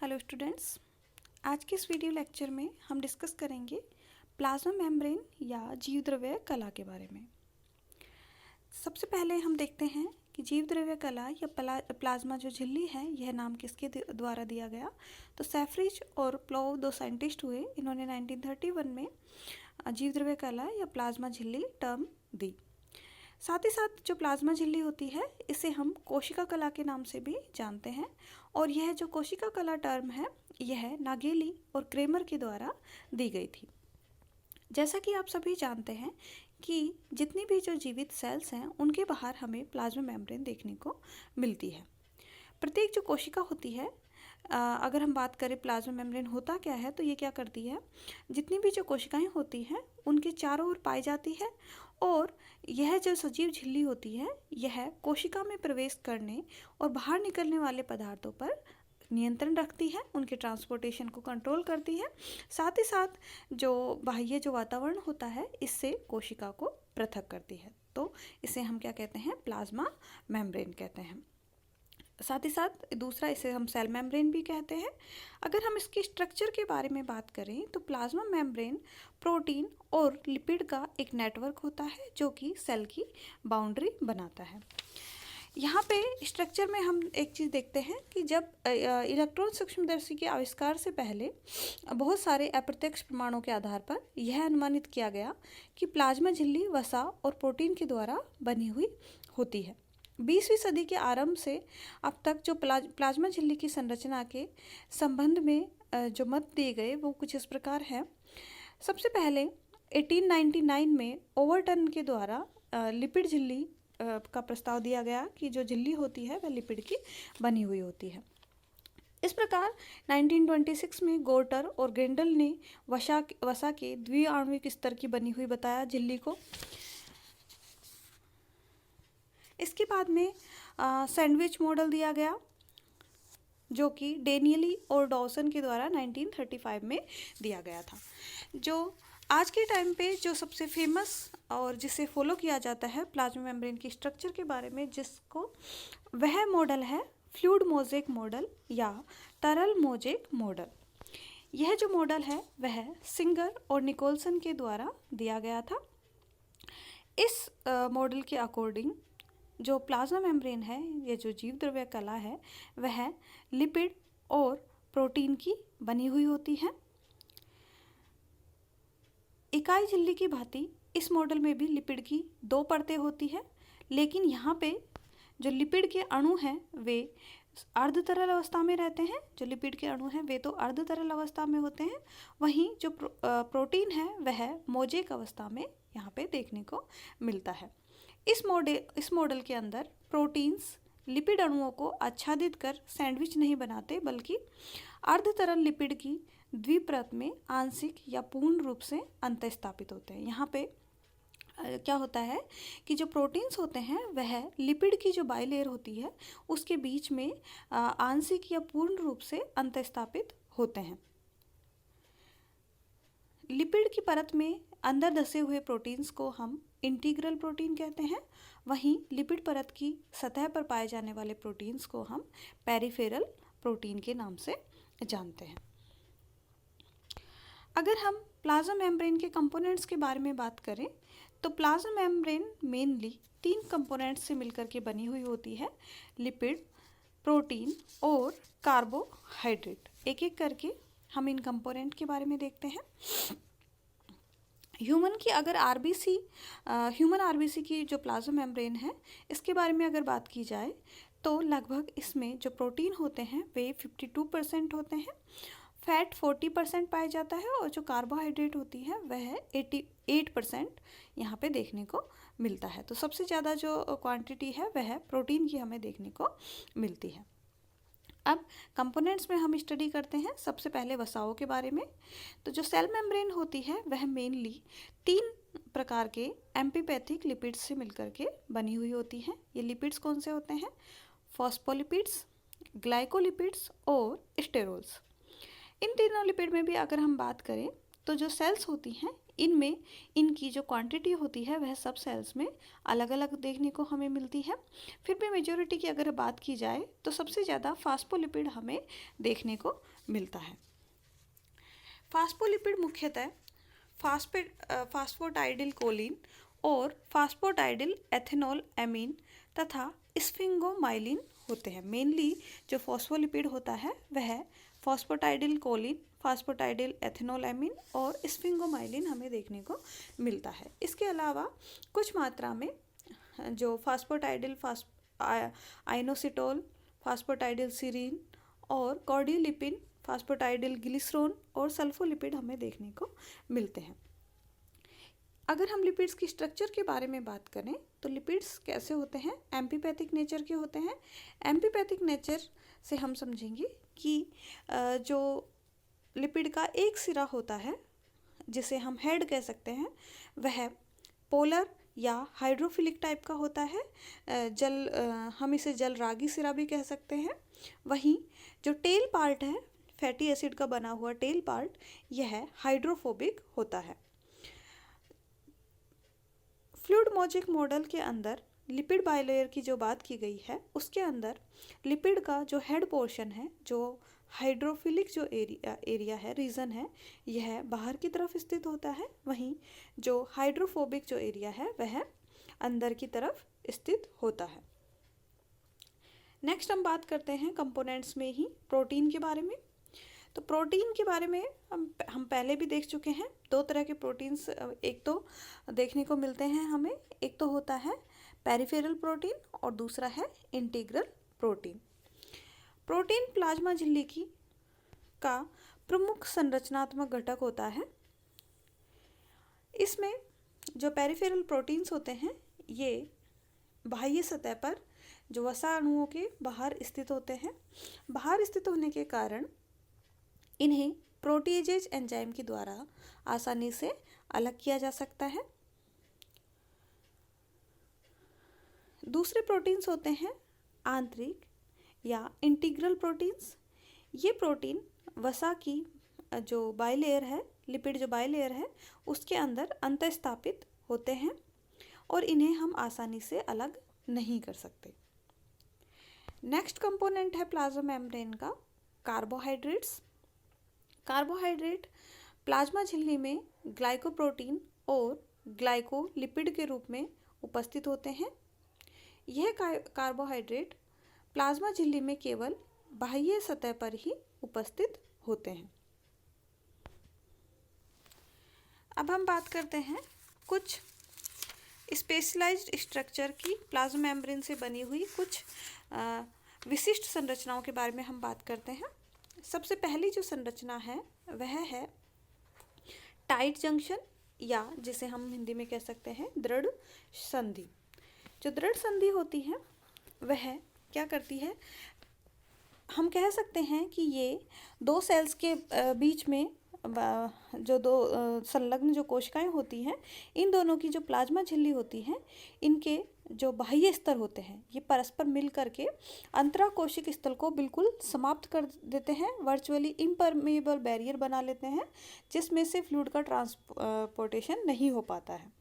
Hello students, आज के इस वीडियो लेक्चर में हम डिस्कस करेंगे प्लाज्मा मेम्ब्रेन या जीव द्रव्य कला के बारे में। सबसे पहले हम देखते हैं कि जीव द्रव्य कला या प्लाज्मा जो झिल्ली है यह नाम किसके द्वारा दिया गया। तो सेफ्रिज और प्लोव दो साइंटिस्ट हुए, इन्होंने 1931 में जीव द्रव्य कला या प्लाज्मा झिल्ली टर्म दी। साथ ही साथ जो प्लाज्मा झिल्ली होती है इसे हम कोशिका कला के नाम से भी जानते हैं, और यह जो कोशिका कला टर्म है यह नागेली और क्रेमर के द्वारा दी गई थी। जैसा कि आप सभी जानते हैं कि जितनी भी जो जीवित सेल्स हैं उनके बाहर हमें प्लाज्मा मेम्ब्रेन देखने को मिलती है। प्रत्येक जो कोशिका होती है, अगर हम बात करें प्लाज्मा मेम्ब्रेन होता क्या है, तो ये क्या करती है, जितनी भी जो कोशिकाएं होती हैं उनके चारों ओर पाई जाती है, और यह जो सजीव झिल्ली होती है यह कोशिका में प्रवेश करने और बाहर निकलने वाले पदार्थों पर नियंत्रण रखती है, उनके ट्रांसपोर्टेशन को कंट्रोल करती है। साथ ही साथ जो बाह्य जो वातावरण होता है इससे कोशिका को पृथक करती है। तो इसे हम क्या कहते हैं, प्लाज्मा मेम्ब्रेन कहते हैं। साथ ही साथ दूसरा इसे हम सेल मेम्ब्रेन भी कहते हैं। अगर हम इसके स्ट्रक्चर के बारे में बात करें तो प्लाज्मा मेम्ब्रेन प्रोटीन और लिपिड का एक नेटवर्क होता है जो कि सेल की बाउंड्री बनाता है। यहाँ पे स्ट्रक्चर में हम एक चीज़ देखते हैं कि जब इलेक्ट्रॉन सूक्ष्मदर्शी के आविष्कार से पहले बहुत सारे अप्रत्यक्ष प्रमाणों के आधार पर यह अनुमानित किया गया कि प्लाज्मा झिल्ली वसा और प्रोटीन के द्वारा बनी हुई होती है। 20वीं सदी के आरंभ से अब तक जो प्लाज्मा झिल्ली की संरचना के संबंध में जो मत दिए गए वो कुछ इस प्रकार हैं। सबसे पहले 1899 में ओवरटन के द्वारा लिपिड झिल्ली का प्रस्ताव दिया गया कि जो झिल्ली होती है वह लिपिड की बनी हुई होती है। इस प्रकार 1926 में गोर्टर और ग्रेंडल ने वसा के द्विआण्विक स्तर की बनी हुई बताया झिल्ली को। इसके बाद में सैंडविच मॉडल दिया गया जो कि डेनियली और डॉसन के द्वारा 1935 में दिया गया था। जो आज के टाइम पे जो सबसे फेमस और जिसे फॉलो किया जाता है प्लाज्मा मेम्ब्रेन की स्ट्रक्चर के बारे में, जिसको वह मॉडल है फ्लूइड मोज़ेक मॉडल या तरल मोज़ेक मॉडल। यह जो मॉडल है वह सिंगर और निकोलसन के द्वारा दिया गया था। इस मॉडल के अकॉर्डिंग जो प्लाज्मा मेम्ब्रेन है, ये जो जीव द्रव्य कला है, वह लिपिड और प्रोटीन की बनी हुई होती है। इकाई झिल्ली की भांति इस मॉडल में भी लिपिड की दो परतें होती है, लेकिन यहाँ पे जो लिपिड के अणु हैं वे अर्ध तरल अवस्था में रहते हैं। जो लिपिड के अणु हैं वे तो अर्ध तरल अवस्था में होते हैं, वहीं जो प्रोटीन है वह मोज़ेक अवस्था में यहाँ पे देखने को मिलता है। इस मॉडल के अंदर प्रोटीन्स लिपिड अणुओं को आच्छादित कर सैंडविच नहीं बनाते, बल्कि अर्ध तरल लिपिड की द्विपरत में आंशिक या पूर्ण रूप से अंतःस्थापित होते हैं। यहाँ पे क्या होता है कि जो प्रोटीन्स होते हैं वह लिपिड की जो बाइलेयर होती है उसके बीच में आंशिक या पूर्ण रूप से अंतःस्थापित होते हैं। लिपिड की परत में अंदर धसे हुए प्रोटीन्स को हम इंटीग्रल प्रोटीन कहते हैं, वहीं लिपिड परत की सतह पर पाए जाने वाले प्रोटीन्स को हम पेरिफेरल प्रोटीन के नाम से जानते हैं। अगर हम प्लाज्मा मेम्ब्रेन के कंपोनेंट्स के बारे में बात करें तो प्लाज्मा मेम्ब्रेन मेनली 3 कंपोनेंट्स से मिलकर के बनी हुई होती है, लिपिड, प्रोटीन और कार्बोहाइड्रेट। एक एक करके हम इन कंपोनेंट के बारे में देखते हैं। ह्यूमन आरबीसी की जो प्लाज्मा मेम्ब्रेन है इसके बारे में अगर बात की जाए तो लगभग इसमें जो प्रोटीन होते हैं वे 52% होते हैं, फैट 40% पाया जाता है, और जो कार्बोहाइड्रेट होती है वह 88% यहाँ पे देखने को मिलता है। तो सबसे ज़्यादा जो क्वांटिटी है वह प्रोटीन की हमें देखने को मिलती है। अब कंपोनेंट्स में हम स्टडी करते हैं सबसे पहले वसाओं के बारे में। तो जो सेल मेम्ब्रेन होती है वह मेनली 3 प्रकार के एम्फीपैथिक लिपिड्स से मिलकर के बनी हुई होती हैं। ये लिपिड्स कौन से होते हैं? फॉस्फोलिपिड्स, ग्लाइकोलिपिड्स और स्टेरोल्स। इन तीनों लिपिड में भी अगर हम बात करें तो जो सेल्स होती हैं इनमें इनकी जो क्वांटिटी होती है वह सब सेल्स में अलग अलग देखने को हमें मिलती है। फिर भी मेजॉरिटी की अगर बात की जाए तो सबसे ज़्यादा फास्फोलिपिड हमें देखने को मिलता है। फास्फोलिपिड मुख्यतः फास्फोटाइडिल कोलिन और फास्फोटाइडिल एथेनॉल एमीन तथा स्फिंगोमाइलिन होते हैं। मेनली जो फॉस्फोलिपिड होता है वह फॉस्फोटाइडिल कोलिन, फास्फोटाइडिल एथेनॉल एमीन और स्फिंगोमाइलिन हमें देखने को मिलता है। इसके अलावा कुछ मात्रा में जो फास्फोटाइडिल आइनोसिटोल, फास्फोटाइडिल सीरीन और कॉर्डियोलिपिन, फास्फोटाइडिल ग्लिसरॉल और सल्फोलिपिड हमें देखने को मिलते हैं। अगर हम लिपिड्स की स्ट्रक्चर के बारे में बात करें तो लिपिड्स कैसे होते हैं, एम्फीपैथिक नेचर के होते हैं। एम्फीपैथिक नेचर से हम समझेंगे कि जो लिपिड का एक सिरा होता है जिसे हम हेड कह सकते हैं वह पोलर या हाइड्रोफिलिक टाइप का होता है। हम इसे जलरागी सिरा भी कह सकते हैं। वहीं जो टेल पार्ट है, फैटी एसिड का बना हुआ टेल पार्ट, यह हाइड्रोफोबिक होता है। फ्लूइड-मॉजिक मॉडल के अंदर लिपिड बाइलेयर की जो बात की गई है उसके अंदर लिपिड का जो हेड पोर्शन है, जो हाइड्रोफिलिक जो एरिया है, रीजन है, यह बाहर की तरफ स्थित होता है। वहीं जो हाइड्रोफोबिक जो एरिया है वह अंदर की तरफ स्थित होता है। नेक्स्ट हम बात करते हैं कंपोनेंट्स में ही प्रोटीन के बारे में। तो प्रोटीन के बारे में हम पहले भी देख चुके हैं। दो तरह के प्रोटीन्स एक तो देखने को मिलते हैं हमें, एक तो होता है पेरिफेरल प्रोटीन और दूसरा है इंटीग्रल प्रोटीन। प्रोटीन प्लाज्मा झिल्ली का प्रमुख संरचनात्मक घटक होता है। इसमें जो पेरिफेरल प्रोटीन्स होते हैं ये बाह्य सतह पर जो वसा अणुओं के बाहर स्थित होते हैं। बाहर स्थित होने के कारण इन्हें प्रोटीजेज एंजाइम के द्वारा आसानी से अलग किया जा सकता है। दूसरे प्रोटीन्स होते हैं आंतरिक या इंटीग्रल प्रोटीन्स। ये प्रोटीन वसा की जो बाइलेयर है, लिपिड जो बाइलेयर है, उसके अंदर अंतःस्थापित होते हैं और इन्हें हम आसानी से अलग नहीं कर सकते। नेक्स्ट कंपोनेंट है प्लाज्मा मेम्ब्रेन का कार्बोहाइड्रेट्स। कार्बोहाइड्रेट प्लाज्मा झिल्ली में ग्लाइकोप्रोटीन और ग्लाइकोलिपिड के रूप में उपस्थित होते हैं। यह कार्बोहाइड्रेट प्लाज्मा झिल्ली में केवल बाह्य सतह पर ही उपस्थित होते हैं। अब हम बात करते हैं कुछ स्पेशलाइज्ड स्ट्रक्चर की, प्लाज्मा मेम्ब्रेन से बनी हुई कुछ विशिष्ट संरचनाओं के बारे में हम बात करते हैं। सबसे पहली जो संरचना है वह है टाइट जंक्शन, या जिसे हम हिंदी में कह सकते हैं दृढ़ संधि। जो दृढ़ संधि होती है वह क्या करती है, हम कह सकते हैं कि ये दो सेल्स के बीच में जो दो संलग्न जो कोशिकाएं होती हैं, इन दोनों की जो प्लाज्मा झिल्ली होती है, इनके जो बाह्य स्तर होते हैं ये परस्पर मिल करके अंतराकोशिक स्थल को बिल्कुल समाप्त कर देते हैं, वर्चुअली इम्परमेएबल बैरियर बना लेते हैं जिसमें से फ्लूइड का ट्रांसपोर्टेशन नहीं हो पाता है।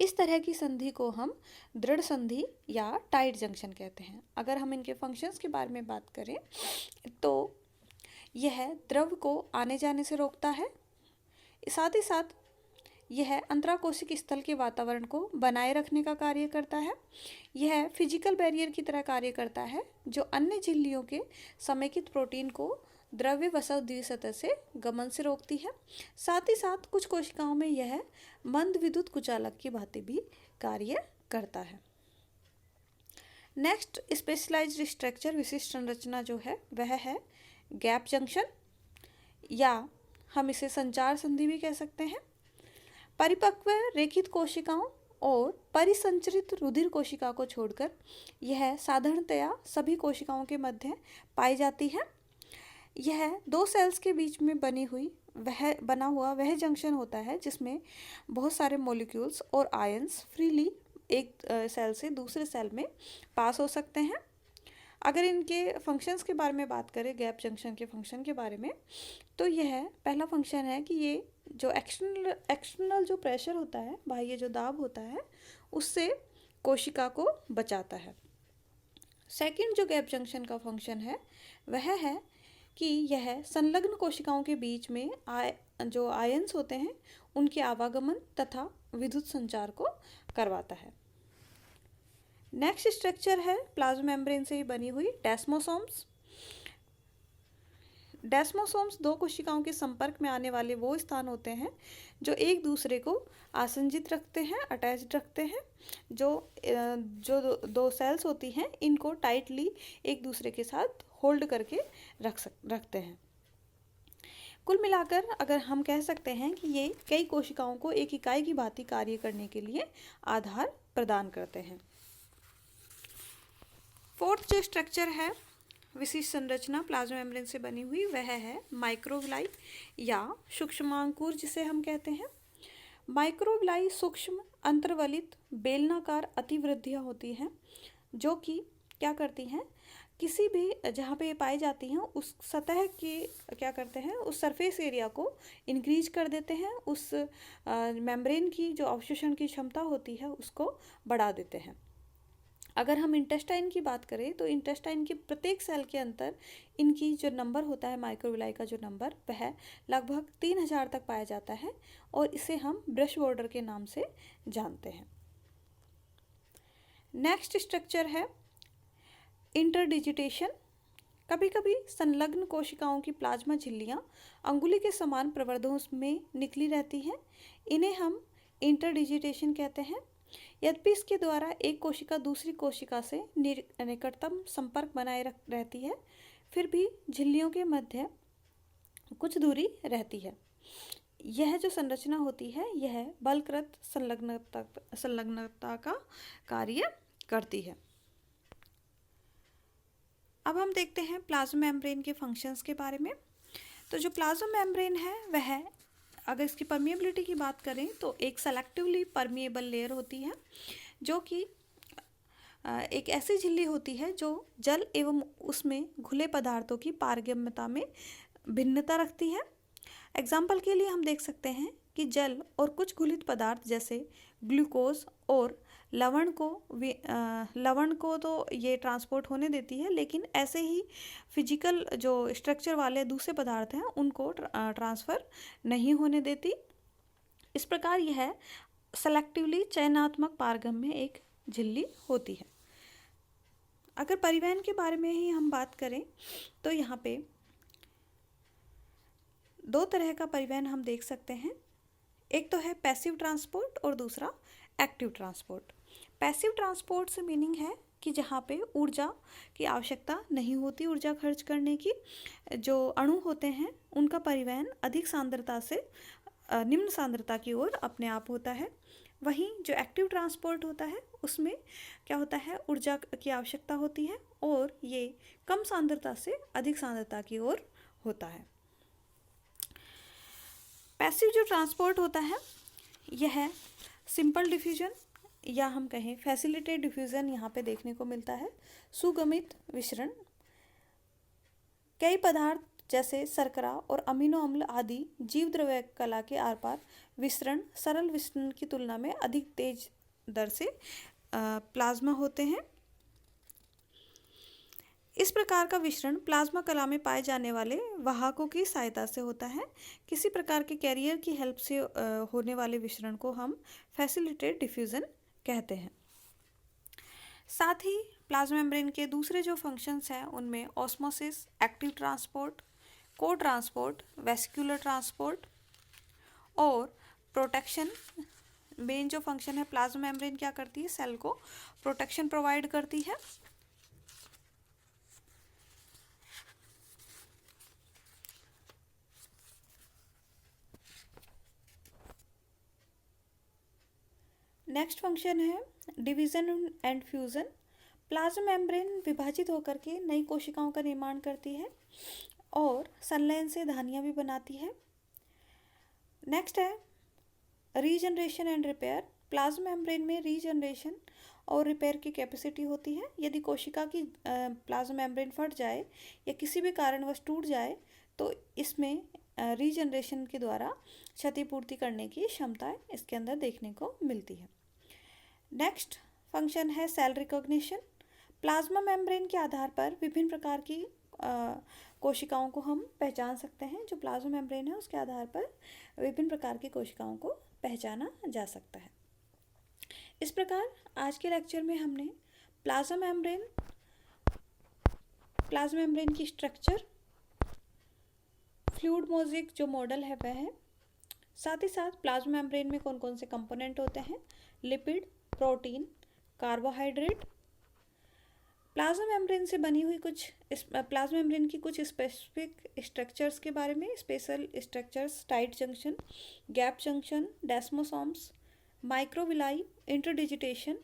इस तरह की संधि को हम दृढ़ संधि या टाइट जंक्शन कहते हैं। अगर हम इनके फंक्शंस के बारे में बात करें तो यह द्रव को आने जाने से रोकता है, साथ ही साथ यह अंतराकोशिक स्थल के वातावरण को बनाए रखने का कार्य करता है। यह फिजिकल बैरियर की तरह कार्य करता है जो अन्य झिल्लियों के समेकित प्रोटीन को द्रव्य वसा द्विसतह से गमन से रोकती है। साथ ही साथ कुछ कोशिकाओं में यह मंद विद्युत कुचालक की भांति भी कार्य करता है। नेक्स्ट स्पेशलाइज्ड स्ट्रक्चर, विशिष्ट संरचना जो है वह है गैप जंक्शन, या हम इसे संचार संधि भी कह सकते हैं। परिपक्व रेखित कोशिकाओं और परिसंचरित रुधिर कोशिका को छोड़कर यह साधारणतया सभी कोशिकाओं के मध्य पाई जाती है। यह दो सेल्स के बीच में बना हुआ वह जंक्शन होता है जिसमें बहुत सारे मॉलिक्यूल्स और आयंस फ्रीली एक सेल से दूसरे सेल में पास हो सकते हैं। अगर इनके फंक्शंस के बारे में बात करें, गैप जंक्शन के फंक्शन के बारे में, तो यह पहला फंक्शन है कि ये जो एक्सटर्नल जो प्रेशर होता है, बाह्य जो दाब होता है, उससे कोशिका को बचाता है। सेकंड जो गैप जंक्शन का फंक्शन है वह है कि यह संलग्न कोशिकाओं के बीच में जो आयंस होते हैं उनके आवागमन तथा विद्युत संचार को करवाता है। नेक्स्ट स्ट्रक्चर है प्लाज्मा मेम्ब्रेन से बनी हुई डेस्मोसोम्स। डेस्मोसोम्स दो कोशिकाओं के संपर्क में आने वाले वो स्थान होते हैं जो एक दूसरे को आसंजित रखते हैं, अटैच्ड रखते हैं। जो दो सेल्स होती हैं इनको टाइटली एक दूसरे के साथ होल्ड करके रखते हैं। कुल मिलाकर अगर हम कह सकते हैं कि ये कई कोशिकाओं को एक इकाई की भांति कार्य करने के लिए आधार प्रदान करते हैं। फोर्थ जो स्ट्रक्चर है, विशिष्ट संरचना प्लाज्मा मेम्ब्रेन से बनी हुई, वह है माइक्रोविलाई या सूक्ष्मांकुर जिसे हम कहते हैं। माइक्रोविलाई सूक्ष्म अंतर्वलित बेलनाकार अतिवृद्धियाँ होती हैं जो कि क्या करती हैं, किसी भी जहाँ पे ये पाई जाती हैं उस सतह की क्या करते हैं, उस सरफेस एरिया को इंक्रीज कर देते हैं, उस मेम्ब्रेन की जो अवशोषण की क्षमता होती है उसको बढ़ा देते हैं। अगर हम इंटेस्टाइन की बात करें तो इंटेस्टाइन की प्रत्येक सेल के अंदर इनकी जो नंबर होता है माइक्रोविलाई का जो नंबर वह लगभग 3000 तक पाया जाता है और इसे हम ब्रश बॉर्डर के नाम से जानते हैं। नेक्स्ट स्ट्रक्चर है इंटरडिजिटेशन। कभी कभी संलग्न कोशिकाओं की प्लाज्मा झिल्लियाँ अंगुली के समान प्रवर्धों में निकली रहती हैं, इन्हें हम इंटरडिजिटेशन कहते हैं। यद्यपि इसके द्वारा एक कोशिका दूसरी कोशिका से निकटतम संपर्क बनाए रहती है, फिर भी झिल्लियों के मध्य कुछ दूरी रहती है। यह जो संरचना होती है यह बलकृत संलग्नता का कार्य करती है। अब हम देखते हैं प्लाज्मा मेम्ब्रेन के फंक्शंस के बारे में। तो जो प्लाज्मा मेम्ब्रेन है वह, अगर इसकी परमिएबिलिटी की बात करें तो एक सेलेक्टिवली परमिएबल लेयर होती है जो कि एक ऐसी झिल्ली होती है जो जल एवं उसमें घुले पदार्थों की पारगम्यता में भिन्नता रखती है। एग्जाम्पल के लिए हम देख सकते हैं कि जल और कुछ घुलित पदार्थ जैसे ग्लूकोज और लवण को तो ये ट्रांसपोर्ट होने देती है, लेकिन ऐसे ही फिजिकल जो स्ट्रक्चर वाले दूसरे पदार्थ हैं उनको ट्रांसफ़र नहीं होने देती। इस प्रकार यह सेलेक्टिवली चयनात्मक पारगम्य एक झिल्ली होती है। अगर परिवहन के बारे में ही हम बात करें तो यहाँ पे दो तरह का परिवहन हम देख सकते हैं। एक तो है पैसिव ट्रांसपोर्ट और दूसरा एक्टिव ट्रांसपोर्ट। पैसिव ट्रांसपोर्ट से मीनिंग है कि जहाँ पे ऊर्जा की आवश्यकता नहीं होती, ऊर्जा खर्च करने की, जो अणु होते हैं उनका परिवहन अधिक सांद्रता से निम्न सांद्रता की ओर अपने आप होता है। वहीं जो एक्टिव ट्रांसपोर्ट होता है उसमें क्या होता है, ऊर्जा की आवश्यकता होती है और ये कम सांद्रता से अधिक सांद्रता की ओर होता है। पैसिव जो ट्रांसपोर्ट होता है यह सिंपल डिफ्यूजन या हम कहें फैसिलिटेड डिफ्यूजन यहाँ पे देखने को मिलता है। सुगमित विसरण, कई पदार्थ जैसे शर्करा और अमीनो अम्ल आदि जीव द्रव्य कला के आर पार विसरण सरल विसरण की तुलना में अधिक तेज दर से प्लाज्मा होते हैं। इस प्रकार का विसरण प्लाज्मा कला में पाए जाने वाले वाहकों की सहायता से होता है। किसी प्रकार के कैरियर की हेल्प से होने वाले विसरण को हम फैसिलिटेड डिफ्यूजन कहते हैं। साथ ही प्लाज्मा मेम्ब्रेन के दूसरे जो फंक्शंस हैं उनमें ऑस्मोसिस, एक्टिव ट्रांसपोर्ट, को ट्रांसपोर्ट, वेसिकुलर ट्रांसपोर्ट और प्रोटेक्शन। मेन जो फंक्शन है प्लाज्मा मेम्ब्रेन क्या करती है, सेल को प्रोटेक्शन प्रोवाइड करती है। नेक्स्ट फंक्शन है division and fusion. Plasma membrane विभाजित होकर के नई कोशिकाओं का निर्माण करती है और संलयन से धानियाँ भी बनाती है। नेक्स्ट है regeneration and repair. Plasma membrane में रीजनरेशन और रिपेयर की कैपेसिटी होती है। यदि कोशिका की प्लाज्मा मेम्ब्रेन फट जाए या किसी भी कारणवश टूट जाए तो इसमें रीजनरेशन के द्वारा क्षतिपूर्ति करने की क्षमता इसके अंदर देखने को मिलती है। नेक्स्ट फंक्शन है सेल रिकॉग्निशन। प्लाज्मा मेम्ब्रेन के आधार पर विभिन्न प्रकार की कोशिकाओं को हम पहचान सकते हैं। जो प्लाज्मा मेम्ब्रेन है उसके आधार पर विभिन्न प्रकार की कोशिकाओं को पहचाना जा सकता है। इस प्रकार आज के लेक्चर में हमने प्लाज्मा मेम्ब्रेन की स्ट्रक्चर, फ्लूइड मोज़ेक जो मॉडल है वह है, साथ ही साथ प्लाज्मा मेम्ब्रेन में कौन कौन से कंपोनेंट होते हैं, lipid, protein, carbohydrate, plasma membrane से बनी हुई प्लाज्मा मेम्ब्रेन की कुछ स्पेसिफिक स्ट्रक्चर्स के बारे में, special structures, tight junction, gap junction, desmosomes, microvilli, interdigitation,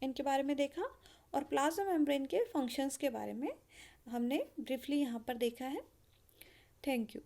इनके बारे में देखा। और प्लाज्मा मेम्ब्रेन के फंक्शंस के बारे में हमने ब्रीफली यहाँ पर देखा है। Thank you.